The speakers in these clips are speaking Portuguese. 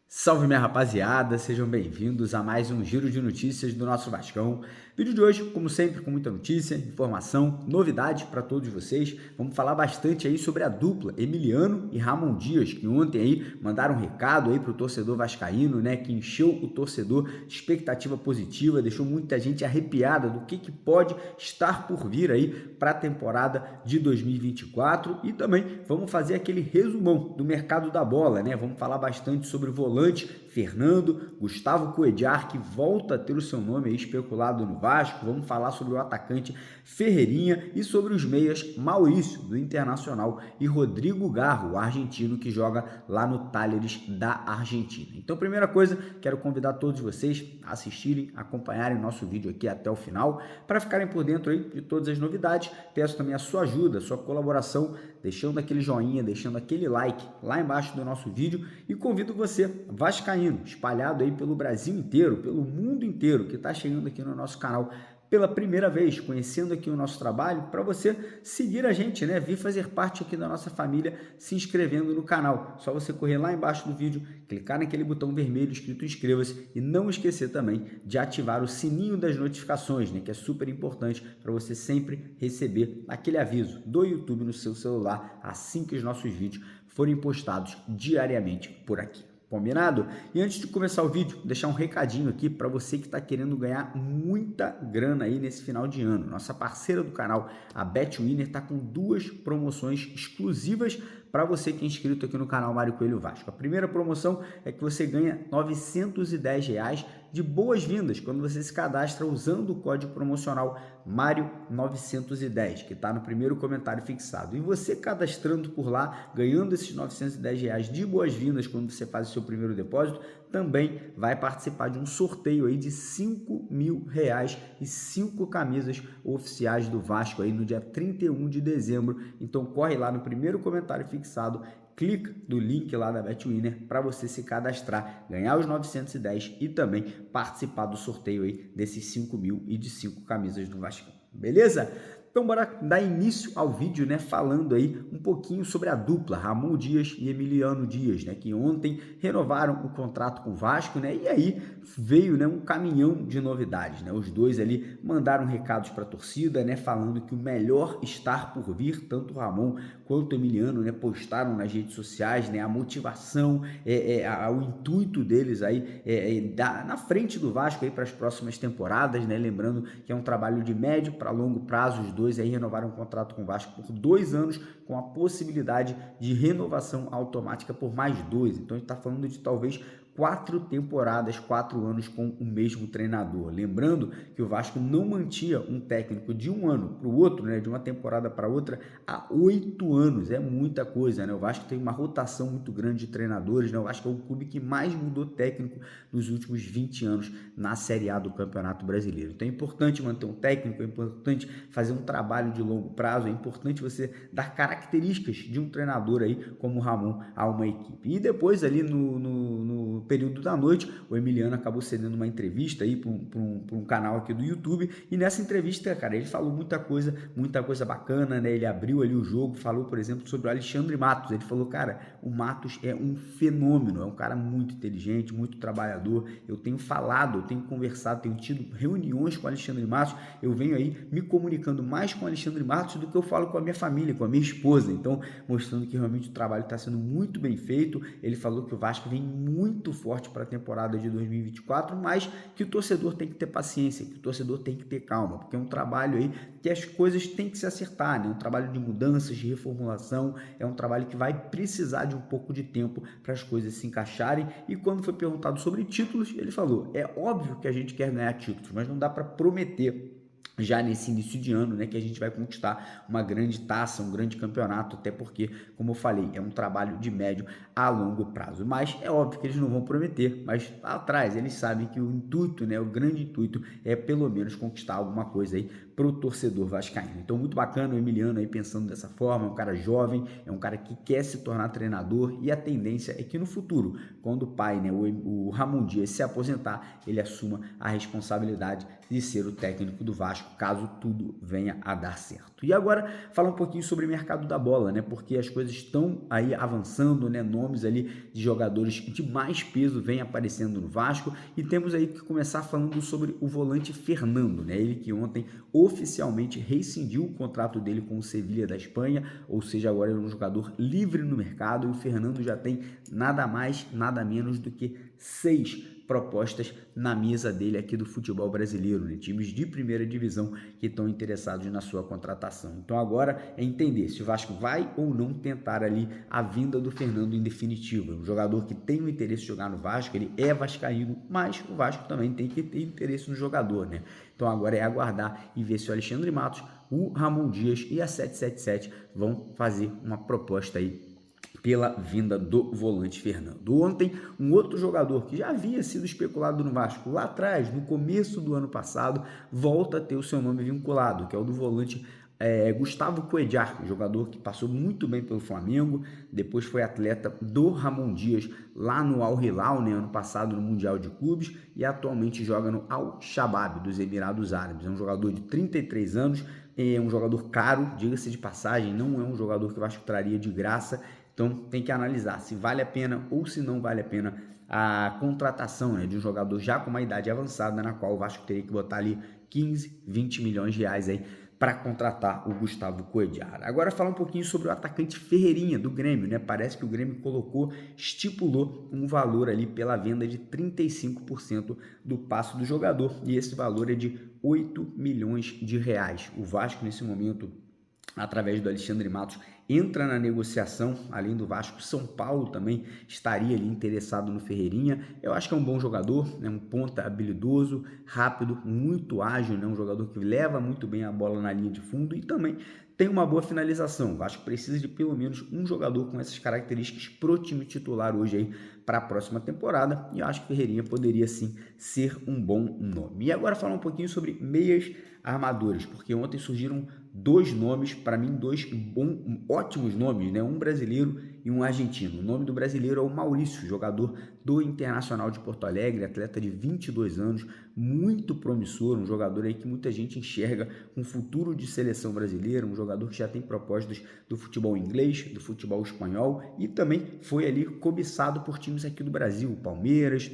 Salve minha rapaziada, sejam bem-vindos a mais um giro de notícias do nosso Vascão. Vídeo de hoje, como sempre, com muita notícia, informação, novidade para todos vocês. Vamos falar bastante aí sobre a dupla Emiliano e Ramon Dias, que ontem aí mandaram um recado aí para o torcedor vascaíno, né, que encheu o torcedor de expectativa positiva, deixou muita gente arrepiada do que pode estar por vir aí para a temporada de 2024 e também vamos fazer aquele resumão do mercado da bola, né? Vamos falar bastante sobre o volante Fernando, Gustavo Coedjar, que volta a ter o seu nome aí especulado no Vasco. Vamos falar sobre o atacante Ferreirinha e sobre os meias Maurício, do Internacional, e Rodrigo Garro, o argentino que joga lá no Talleres da Argentina. Então, primeira coisa, quero convidar todos vocês a assistirem, acompanharem o nosso vídeo aqui até o final, para ficarem por dentro aí de todas as novidades. Peço também a sua ajuda, a sua colaboração, deixando aquele joinha, deixando aquele like lá embaixo do nosso vídeo, e convido você, vascaíno, espalhado aí pelo Brasil inteiro, pelo mundo inteiro, que está chegando aqui no nosso canal pela primeira vez, conhecendo aqui o nosso trabalho, para você seguir a gente, né? Vir fazer parte aqui da nossa família, se inscrevendo no canal. Só você correr lá embaixo do vídeo, clicar naquele botão vermelho escrito inscreva-se e não esquecer também de ativar o sininho das notificações, né? Que é super importante para você sempre receber aquele aviso do YouTube no seu celular assim que os nossos vídeos forem postados diariamente por aqui. Combinado? E antes de começar o vídeo, deixar um recadinho aqui para você que está querendo ganhar muita grana aí nesse final de ano. Nossa parceira do canal, a BetWinner, está com duas promoções exclusivas para você que é inscrito aqui no canal Mário Coelho Vasco. A primeira promoção é que você ganha R$ 910 de boas-vindas quando você se cadastra usando o código promocional Mário910, que está no primeiro comentário fixado. E você cadastrando por lá, ganhando esses R$ 910 de boas-vindas quando você faz o seu primeiro depósito, também vai participar de um sorteio aí de R$ 5.000 e 5 camisas oficiais do Vasco aí no dia 31 de dezembro. Então corre lá no primeiro comentário fixado, clica no link lá da BetWinner para você se cadastrar, ganhar os 910 e também participar do sorteio aí desses 5.000 e de 5 camisas do Vasco. Beleza? Então bora dar início ao vídeo, né, falando aí um pouquinho sobre a dupla Ramon Dias e Emiliano Dias, né, que ontem renovaram o contrato com o Vasco, né, e aí veio, né, um caminhão de novidades, né, os dois ali mandaram recados para a torcida, né, falando que o melhor está por vir, tanto o Ramon quanto o Emiliano, né, postaram nas redes sociais, né, a motivação, o intuito deles aí na frente do Vasco aí para as próximas temporadas, né, lembrando que é um trabalho de médio para longo prazo. Os dois aí renovaram um contrato com o Vasco por 2 anos, com a possibilidade de renovação automática por mais 2. Então a gente está falando de talvez 4 temporadas, 4 anos com o mesmo treinador. Lembrando que o Vasco não mantinha um técnico de um ano para o outro, né, de uma temporada para outra, há 8 anos. É muita coisa, né? O Vasco tem uma rotação muito grande de treinadores, né? O Vasco é o clube que mais mudou técnico nos últimos 20 anos na Série A do Campeonato Brasileiro. Então é importante manter um técnico, é importante fazer um trabalho de longo prazo, é importante você dar características de um treinador aí, como o Ramon, a uma equipe. E depois ali no período da noite, o Emiliano acabou cedendo uma entrevista aí para um canal aqui do YouTube, e nessa entrevista, cara, ele falou muita coisa bacana, né? Ele abriu ali o jogo, falou, por exemplo, sobre o Alexandre Matos. Ele falou, cara, o Matos é um fenômeno, é um cara muito inteligente, muito trabalhador. Eu tenho falado, eu tenho conversado, tenho tido reuniões com o Alexandre Matos, eu venho aí me comunicando mais com o Alexandre Matos do que eu falo com a minha família, com a minha esposa. Então, mostrando que realmente o trabalho está sendo muito bem feito. Ele falou que o Vasco vem muito forte para a temporada de 2024, mas que o torcedor tem que ter paciência, que o torcedor tem que ter calma, porque é um trabalho aí que as coisas têm que se acertar, né? Um trabalho de mudanças, de reformulação, é um trabalho que vai precisar de um pouco de tempo para as coisas se encaixarem. E quando foi perguntado sobre títulos, ele falou, é óbvio que a gente quer ganhar títulos, mas não dá para prometer já nesse início de ano, né, que a gente vai conquistar uma grande taça, um grande campeonato, até porque, como eu falei, é um trabalho de médio a longo prazo. Mas é óbvio que eles não vão prometer, mas lá atrás eles sabem que o intuito, né, o grande intuito é pelo menos conquistar alguma coisa aí pro torcedor vascaíno. Então, muito bacana o Emiliano aí pensando dessa forma, é um cara jovem, é um cara que quer se tornar treinador e a tendência é que no futuro, quando o pai, né, o Ramon Dias se aposentar, ele assuma a responsabilidade de ser o técnico do Vasco, caso tudo venha a dar certo. E agora, falar um pouquinho sobre o mercado da bola, né, porque as coisas estão aí avançando, né, nomes ali de jogadores de mais peso vêm aparecendo no Vasco e temos aí que começar falando sobre o volante Fernando, né, ele que ontem oficialmente rescindiu o contrato dele com o Sevilla da Espanha, ou seja, agora é um jogador livre no mercado e o Fernando já tem nada mais, nada menos do que 6 propostas na mesa dele aqui do futebol brasileiro, né? Times de primeira divisão que estão interessados na sua contratação. Então agora é entender se o Vasco vai ou não tentar ali a vinda do Fernando em definitiva. Um jogador que tem o interesse de jogar no Vasco, ele é vascaíno, mas o Vasco também tem que ter interesse no jogador, né? Então agora é aguardar e ver se o Alexandre Matos, o Ramon Dias e a 777 vão fazer uma proposta aí pela vinda do volante Fernando. Ontem, um outro jogador que já havia sido especulado no Vasco lá atrás, no começo do ano passado, volta a ter o seu nome vinculado, que é o do volante Gustavo Cuéllar, jogador que passou muito bem pelo Flamengo, depois foi atleta do Ramon Dias lá no Al Hilal, né, ano passado no Mundial de Clubes, e atualmente joga no Al Shabab dos Emirados Árabes. É um jogador de 33 anos, é um jogador caro, diga-se de passagem, não é um jogador que o Vasco traria de graça. Então tem que analisar se vale a pena ou se não vale a pena a contratação, né, de um jogador já com uma idade avançada, na qual o Vasco teria que botar ali 15, 20 milhões de reais aí para contratar o Gustavo Cuéllar. Agora falar um pouquinho sobre o atacante Ferreirinha do Grêmio, né? Parece que o Grêmio estipulou um valor ali pela venda de 35% do passe do jogador e esse valor é de 8 milhões de reais. O Vasco nesse momento, através do Alexandre Matos, entra na negociação, além do Vasco, São Paulo também estaria ali interessado no Ferreirinha. Eu acho que é um bom jogador, né? Um ponta habilidoso, rápido, muito ágil, né? Um jogador que leva muito bem a bola na linha de fundo e também tem uma boa finalização. O Vasco precisa de pelo menos um jogador com essas características pro time titular hoje aí para a próxima temporada e eu acho que Ferreirinha poderia sim ser um bom nome. E agora falar um pouquinho sobre meias armadores, porque ontem surgiram dois nomes, para mim ótimos nomes, né? Um brasileiro e um argentino. O nome do brasileiro é o Maurício, jogador do Internacional de Porto Alegre, atleta de 22 anos, muito promissor, um jogador aí que muita gente enxerga com futuro de seleção brasileira, um jogador que já tem propostas do futebol inglês, do futebol espanhol e também foi ali cobiçado por times aqui do Brasil, o Palmeiras,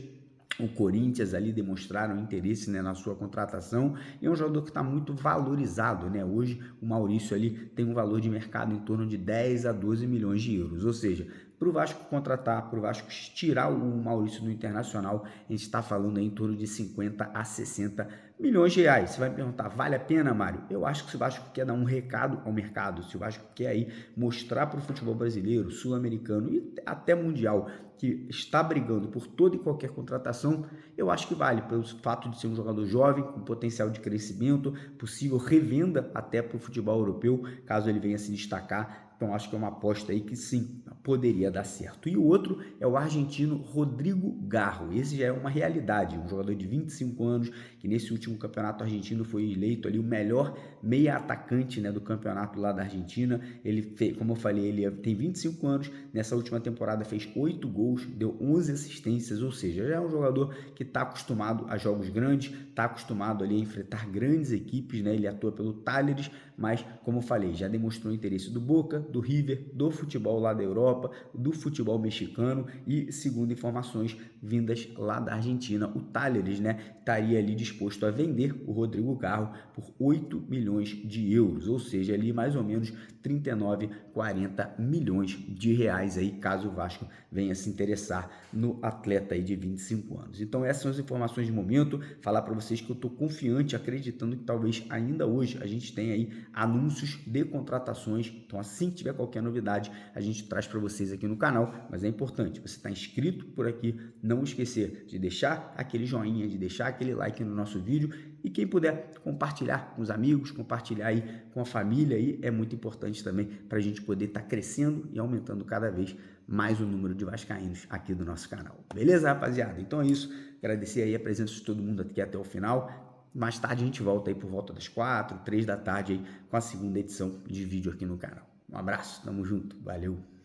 o Corinthians ali demonstraram interesse, né, na sua contratação e é um jogador que está muito valorizado, né? Hoje o Maurício ali tem um valor de mercado em torno de 10 a 12 milhões de euros, ou seja, para o Vasco contratar, para o Vasco tirar o Maurício do Internacional, a gente está falando aí em torno de 50 a 60 milhões de reais. Você vai me perguntar, vale a pena, Mário? Eu acho que se o Vasco quer dar um recado ao mercado, se o Vasco quer aí mostrar para o futebol brasileiro, sul-americano e até mundial que está brigando por toda e qualquer contratação, eu acho que vale, pelo fato de ser um jogador jovem, com potencial de crescimento, possível revenda até para o futebol europeu, caso ele venha se destacar. Então acho que é uma aposta aí que sim, poderia dar certo. E o outro é o argentino Rodrigo Garro. Esse já é uma realidade, um jogador de 25 anos, que nesse último campeonato argentino foi eleito ali o melhor meia atacante, né, do campeonato lá da Argentina. Ele fez, como eu falei, ele tem 25 anos, nessa última temporada fez 8 gols, deu 11 assistências, ou seja, já é um jogador que está acostumado a jogos grandes, está acostumado ali a enfrentar grandes equipes, né? Ele atua pelo Talleres, mas como eu falei, já demonstrou interesse do Boca, do River, do futebol lá da Europa, do futebol mexicano e, segundo informações vindas lá da Argentina, o Talleres, né, estaria ali disposto a vender o Rodrigo Garro por 8 milhões de euros, ou seja, ali mais ou menos 39, 40 milhões de reais aí, caso o Vasco venha se interessar no atleta aí de 25 anos. Então essas são as informações de momento, falar para vocês que eu estou confiante, acreditando que talvez ainda hoje a gente tenha aí anúncios de contratações, então assim que tiver qualquer novidade, a gente traz para vocês aqui no canal, mas é importante, você está inscrito por aqui, não esquecer de deixar aquele joinha, de deixar aquele like no nosso vídeo e quem puder compartilhar com os amigos, compartilhar aí com a família, aí é muito importante também para a gente poder estar crescendo e aumentando cada vez mais o número de vascaínos aqui do nosso canal. Beleza, rapaziada? Então é isso, agradecer aí a presença de todo mundo aqui até o final mais tarde a gente volta aí por volta das 4, 3 da tarde aí com a segunda edição de vídeo aqui no canal. Um abraço, tamo junto, valeu!